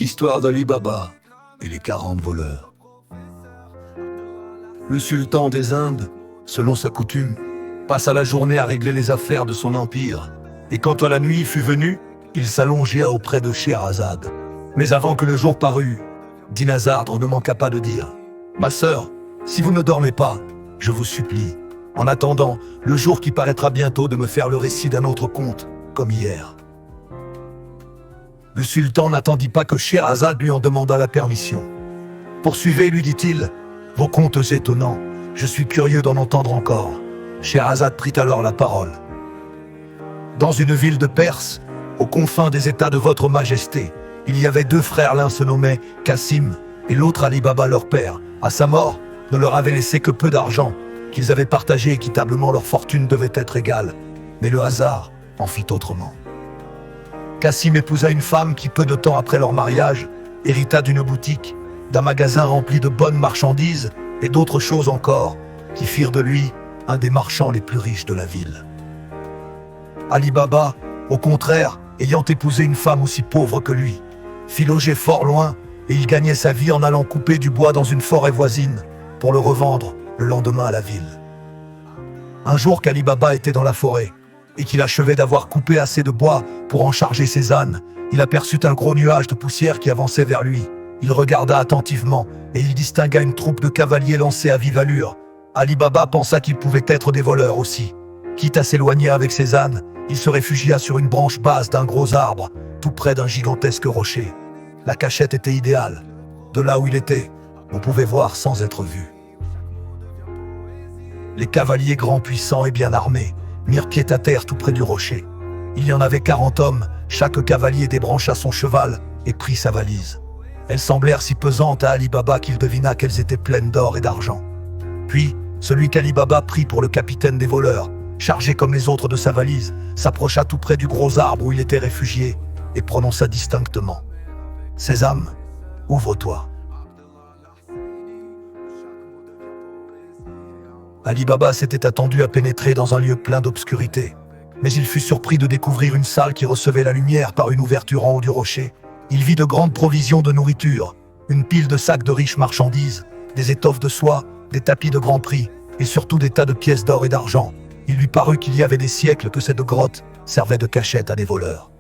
Histoire d'Ali Baba et les 40 voleurs. Le sultan des Indes, selon sa coutume, passa la journée à régler les affaires de son empire. Et quand la nuit fut venue, il s'allongea auprès de Scheherazade. Mais avant que le jour parût, Dinazardre ne manqua pas de dire « Ma sœur, si vous ne dormez pas, je vous supplie, en attendant le jour qui paraîtra bientôt, de me faire le récit d'un autre conte, comme hier. » Le sultan n'attendit pas que Scheherazade lui en demandât la permission. « Poursuivez, lui dit-il, vos contes étonnants, je suis curieux d'en entendre encore. » Scheherazade prit alors la parole. « Dans une ville de Perse, aux confins des États de votre majesté, il y avait deux frères, l'un se nommait Cassim et l'autre Ali Baba leur père. À sa mort, ne leur avait laissé que peu d'argent, qu'ils avaient partagé équitablement, leur fortune devait être égale, mais le hasard en fit autrement. Cassim épousa une femme qui, peu de temps après leur mariage, hérita d'une boutique, d'un magasin rempli de bonnes marchandises et d'autres choses encore, qui firent de lui un des marchands les plus riches de la ville. Ali Baba, au contraire, ayant épousé une femme aussi pauvre que lui, fit loger fort loin, et il gagnait sa vie en allant couper du bois dans une forêt voisine pour le revendre le lendemain à la ville. Un jour qu'Ali Baba était dans la forêt et qu'il achevait d'avoir coupé assez de bois pour en charger ses ânes, il aperçut un gros nuage de poussière qui avançait vers lui. Il regarda attentivement et il distingua une troupe de cavaliers lancés à vive allure. Ali Baba pensa qu'ils pouvaient être des voleurs aussi. Quitte à s'éloigner avec ses ânes, il se réfugia sur une branche basse d'un gros arbre, tout près d'un gigantesque rocher. La cachette était idéale. De là où il était, on pouvait voir sans être vu. Les cavaliers grands, puissants et bien armés mirent pied à terre tout près du rocher. Il y en avait 40 hommes, chaque cavalier débrancha son cheval et prit sa valise. Elles semblèrent si pesantes à Ali Baba qu'il devina qu'elles étaient pleines d'or et d'argent. Puis, celui qu'Ali Baba prit pour le capitaine des voleurs, chargé comme les autres de sa valise, s'approcha tout près du gros arbre où il était réfugié et prononça distinctement « Sésame, ouvre-toi !» Ali Baba s'était attendu à pénétrer dans un lieu plein d'obscurité, mais il fut surpris de découvrir une salle qui recevait la lumière par une ouverture en haut du rocher. Il vit de grandes provisions de nourriture, une pile de sacs de riches marchandises, des étoffes de soie, des tapis de grand prix, et surtout des tas de pièces d'or et d'argent. Il lui parut qu'il y avait des siècles que cette grotte servait de cachette à des voleurs.